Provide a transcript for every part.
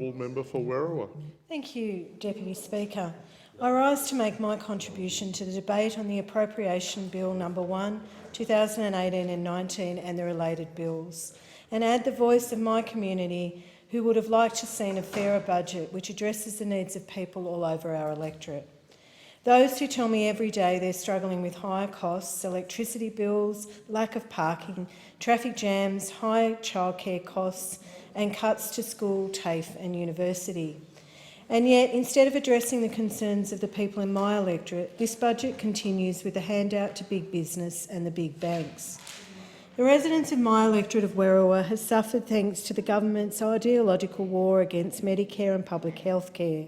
Honourable Member for Werriwa. Thank you, Deputy Speaker. I rise to make my contribution to the debate on the Appropriation Bill No. 1, 2018 and 19 and the related bills, and add the voice of my community who would have liked to have seen a fairer budget which addresses the needs of people all over our electorate. Those who tell me every day they're struggling with higher costs, electricity bills, lack of parking, traffic jams, high childcare costs and cuts to school, TAFE and university. And yet, instead of addressing the concerns of the people in my electorate, this budget continues with a handout to big business and the big banks. The residents of my electorate of Werriwa have suffered thanks to the government's ideological war against Medicare and public health care.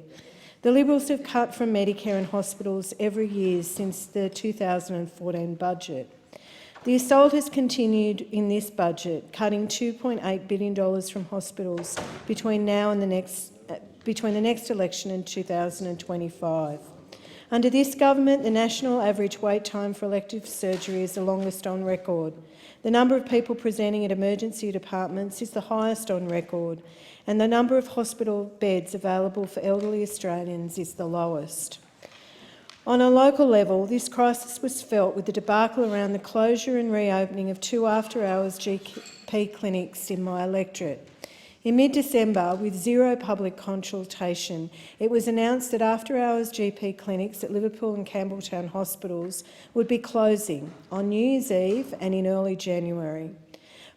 The Liberals have cut from Medicare and hospitals every year since the 2014 budget. The assault has continued in this budget, cutting $2.8 billion from hospitals between now and the next election in 2025. Under this government, the national average wait time for elective surgery is the longest on record. The number of people presenting at emergency departments is the highest on record, and the number of hospital beds available for elderly Australians is the lowest. On a local level, this crisis was felt with the debacle around the closure and reopening of 2 after-hours GP clinics in my electorate. In mid-December, with zero public consultation, it was announced that after-hours GP clinics at Liverpool and Campbelltown hospitals would be closing on New Year's Eve and in early January.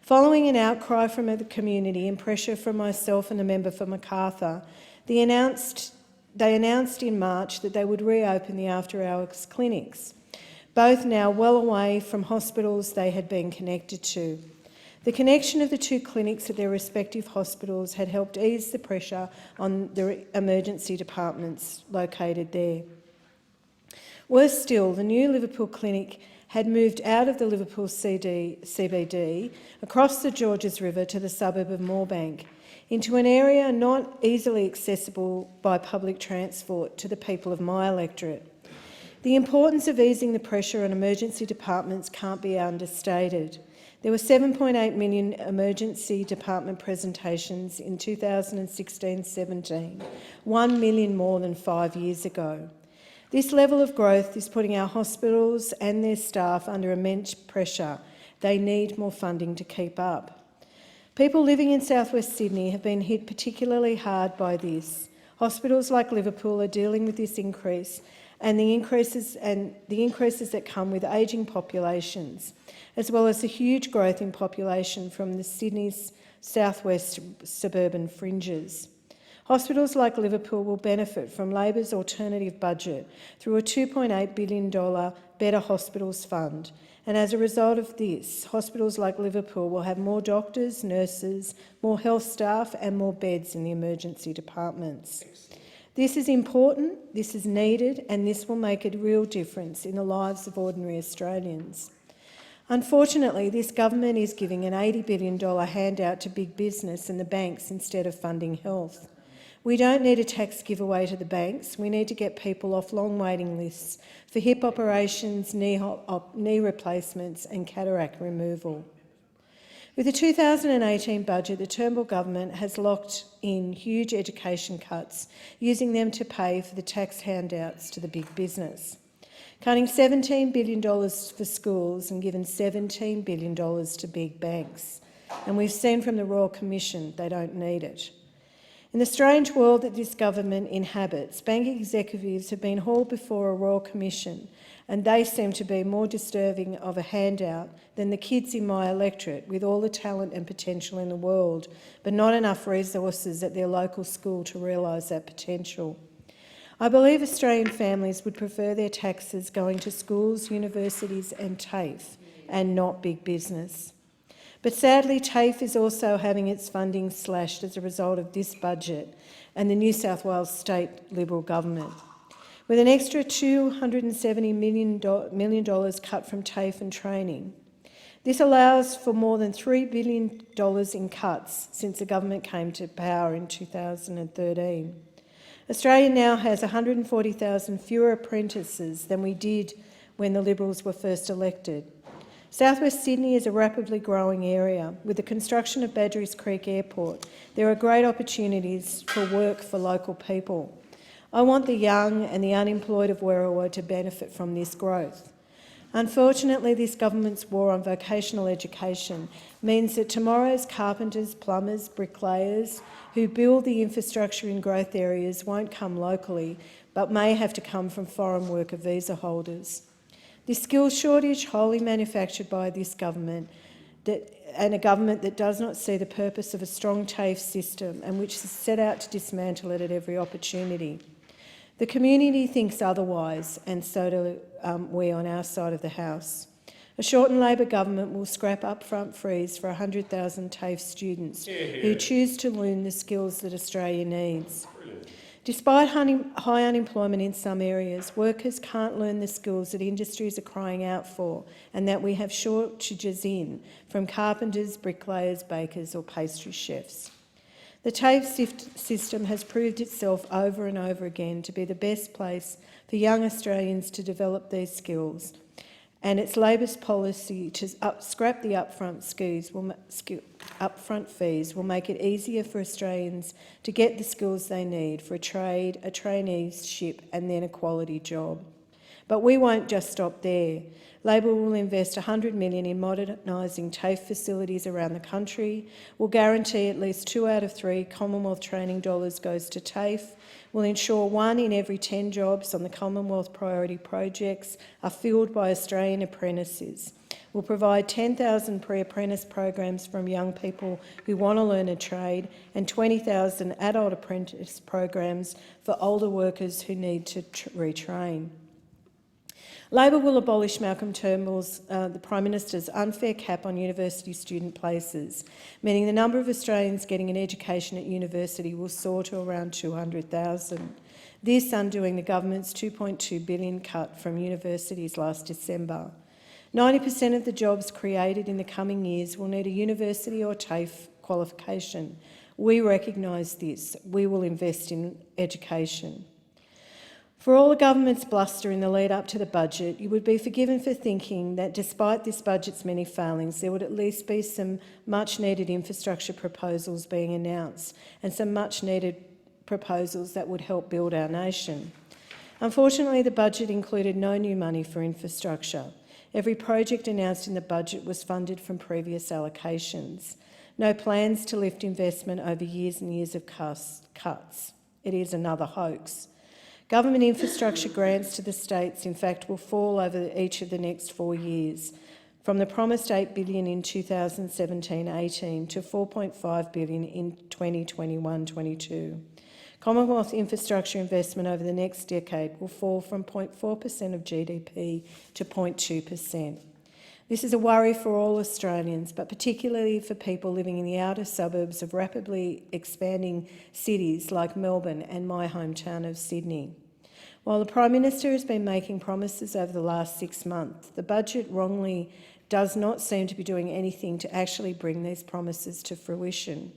Following an outcry from the community and pressure from myself and the member for Macarthur, they announced in March that they would reopen the after-hours clinics, both now well away from hospitals they had been connected to. The connection of the two clinics at their respective hospitals had helped ease the pressure on the emergency departments located there. Worse still, the new Liverpool clinic had moved out of the Liverpool CBD across the Georges River to the suburb of Moorebank, into an area not easily accessible by public transport to the people of my electorate. The importance of easing the pressure on emergency departments can't be understated. There were 7.8 million emergency department presentations in 2016-17, 1 million more than 5 years ago. This level of growth is putting our hospitals and their staff under immense pressure. They need more funding to keep up. People living in southwest Sydney have been hit particularly hard by this. Hospitals like Liverpool are dealing with this increase and the increases that come with ageing populations, as well as the huge growth in population from the Sydney's southwest suburban fringes. Hospitals like Liverpool will benefit from Labor's alternative budget through a $2.8 billion Better Hospitals Fund, and as a result of this, hospitals like Liverpool will have more doctors, nurses, more health staff and more beds in the emergency departments. This is important, this is needed, and this will make a real difference in the lives of ordinary Australians. Unfortunately, this government is giving an $80 billion handout to big business and the banks instead of funding health. We don't need a tax giveaway to the banks. We need to get people off long waiting lists for hip operations, knee replacements and cataract removal. With the 2018 budget, the Turnbull government has locked in huge education cuts, using them to pay for the tax handouts to the big business. Cutting $17 billion for schools and given $17 billion to big banks. And we've seen from the Royal Commission they don't need it. In the strange world that this government inhabits, bank executives have been hauled before a Royal Commission, and they seem to be more deserving of a handout than the kids in my electorate with all the talent and potential in the world, but not enough resources at their local school to realise that potential. I believe Australian families would prefer their taxes going to schools, universities and TAFE, and not big business. But sadly, TAFE is also having its funding slashed as a result of this budget and the New South Wales State Liberal government. With an extra $270 million cut from TAFE and training, this allows for more than $3 billion in cuts since the government came to power in 2013. Australia now has 140,000 fewer apprentices than we did when the Liberals were first elected. Southwest Sydney is a rapidly growing area. With the construction of Badgerys Creek Airport, there are great opportunities for work for local people. I want the young and the unemployed of Werriwa to benefit from this growth. Unfortunately, this government's war on vocational education means that tomorrow's carpenters, plumbers, bricklayers who build the infrastructure in growth areas won't come locally, but may have to come from foreign worker visa holders. This skills shortage, wholly manufactured by this government, and a government that does not see the purpose of a strong TAFE system and which is set out to dismantle it at every opportunity. The community thinks otherwise, and so do we on our side of the House. A Shorten Labor government will scrap upfront fees for 100,000 TAFE students who choose to learn the skills that Australia needs. Despite high unemployment in some areas, workers can't learn the skills that industries are crying out for and that we have shortages in, from carpenters, bricklayers, bakers or pastry chefs. The TAFE system has proved itself over and over again to be the best place for young Australians to develop these skills, and it's Labor's policy to scrap the upfront fees will make it easier for Australians to get the skills they need for a trade, a traineeship and then a quality job. But we won't just stop there. Labor will invest $100 million in modernising TAFE facilities around the country, will guarantee at least 2 out of 3 Commonwealth training dollars goes to TAFE, will ensure 1 in every 10 jobs on the Commonwealth priority projects are filled by Australian apprentices, will provide 10,000 pre-apprentice programs from young people who want to learn a trade and 20,000 adult apprentice programs for older workers who need to retrain. Labor will abolish Malcolm Turnbull's, the Prime Minister's, unfair cap on university student places, meaning the number of Australians getting an education at university will soar to around 200,000. This undoing the government's $2.2 billion cut from universities last December. 90% of the jobs created in the coming years will need a university or TAFE qualification. We recognise this. We will invest in education. For all the government's bluster in the lead up to the budget, you would be forgiven for thinking that despite this budget's many failings, there would at least be some much needed infrastructure proposals being announced and some much needed proposals that would help build our nation. Unfortunately, the budget included no new money for infrastructure. Every project announced in the budget was funded from previous allocations. No plans to lift investment over years and years of cuts. It is another hoax. Government infrastructure grants to the states, in fact, will fall over each of the next 4 years, from the promised $8 billion in 2017-18 to $4.5 billion in 2021-22. Commonwealth infrastructure investment over the next decade will fall from 0.4% of GDP to 0.2%. This is a worry for all Australians, but particularly for people living in the outer suburbs of rapidly expanding cities like Melbourne and my hometown of Sydney. While the Prime Minister has been making promises over the last 6 months, the budget wrongly does not seem to be doing anything to actually bring these promises to fruition.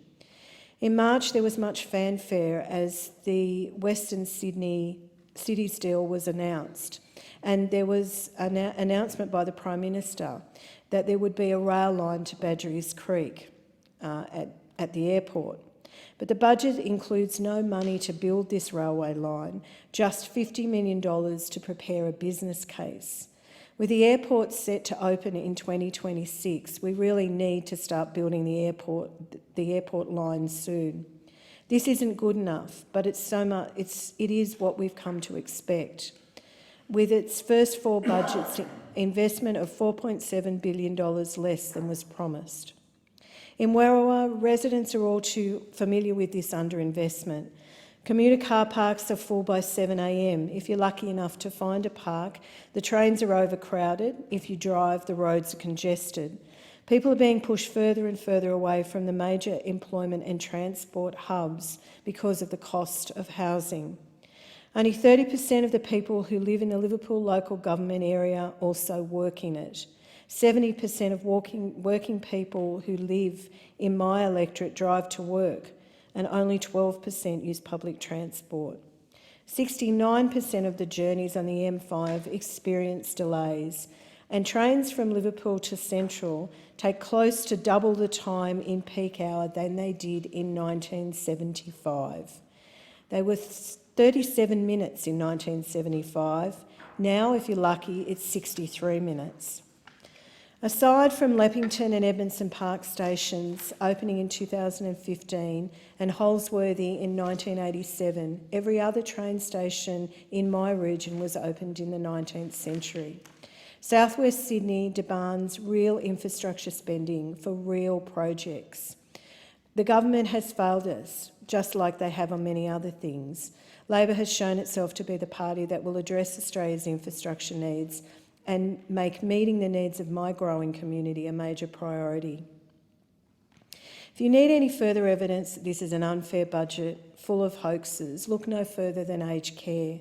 In March, there was much fanfare as the Western Sydney Cities deal was announced. And there was an announcement by the Prime Minister that there would be a rail line to Badgerys Creek at the airport. But the budget includes no money to build this railway line, just $50 million to prepare a business case. With the airport set to open in 2026, we really need to start building the airport line soon. This isn't good enough, but it is what we've come to expect. With its first 4 budgets, investment of $4.7 billion less than was promised. In Werriwa, residents are all too familiar with this underinvestment. Commuter car parks are full by 7 a.m. If you're lucky enough to find a park, the trains are overcrowded. If you drive, the roads are congested. People are being pushed further and further away from the major employment and transport hubs because of the cost of housing. Only 30% of the people who live in the Liverpool local government area also work in it. 70% of working people who live in my electorate drive to work, and only 12% use public transport. 69% of the journeys on the M5 experience delays. and trains from Liverpool to Central take close to double the time in peak hour than they did in 1975. They were 37 minutes in 1975. Now, if you're lucky, it's 63 minutes. Aside from Leppington and Edmondson Park stations opening in 2015 and Holsworthy in 1987, every other train station in my region was opened in the 19th century. South West Sydney demands real infrastructure spending for real projects. The government has failed us, just like they have on many other things. Labor has shown itself to be the party that will address Australia's infrastructure needs and make meeting the needs of my growing community a major priority. If you need any further evidence that this is an unfair budget full of hoaxes, look no further than aged care.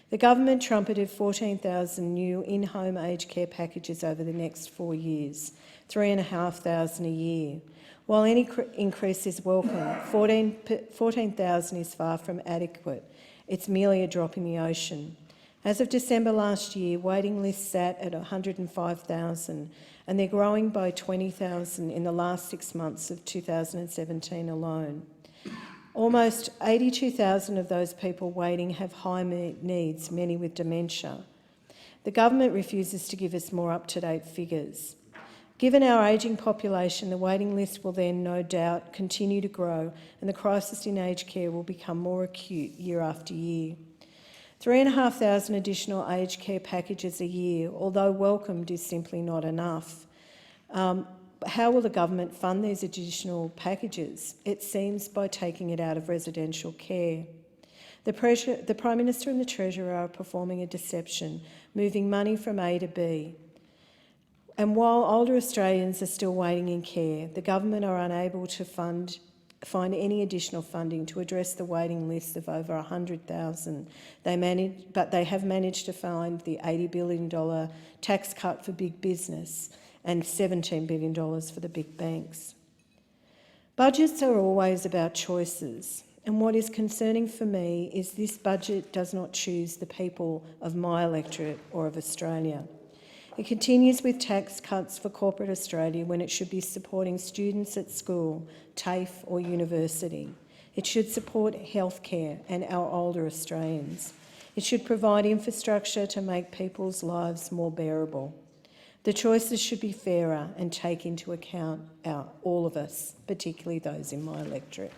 The government trumpeted 14,000 new in-home aged care packages over the next 4 years, 3,500 a year. While any increase is welcome, 14,000 is far from adequate. It's merely a drop in the ocean. As of December last year, waiting lists sat at 105,000 and they're growing by 20,000 in the last 6 months of 2017 alone. Almost 82,000 of those people waiting have high needs, many with dementia. The government refuses to give us more up-to-date figures. Given our ageing population, the waiting list will then no doubt continue to grow and the crisis in aged care will become more acute year after year. 3,500 additional aged care packages a year, although welcomed, is simply not enough. How will the government fund these additional packages? It seems by taking it out of residential care. The Prime Minister and the Treasurer are performing a deception, moving money from A to B. And while older Australians are still waiting in care, the government are unable to find any additional funding to address the waiting list of over 100,000. But they have managed to find the $80 billion tax cut for big business and $17 billion for the big banks. Budgets are always about choices, and what is concerning for me is this budget does not choose the people of my electorate or of Australia. It continues with tax cuts for corporate Australia when it should be supporting students at school, TAFE or university. It should support healthcare and our older Australians. It should provide infrastructure to make people's lives more bearable. The choices should be fairer and take into account all of us, particularly those in my electorate.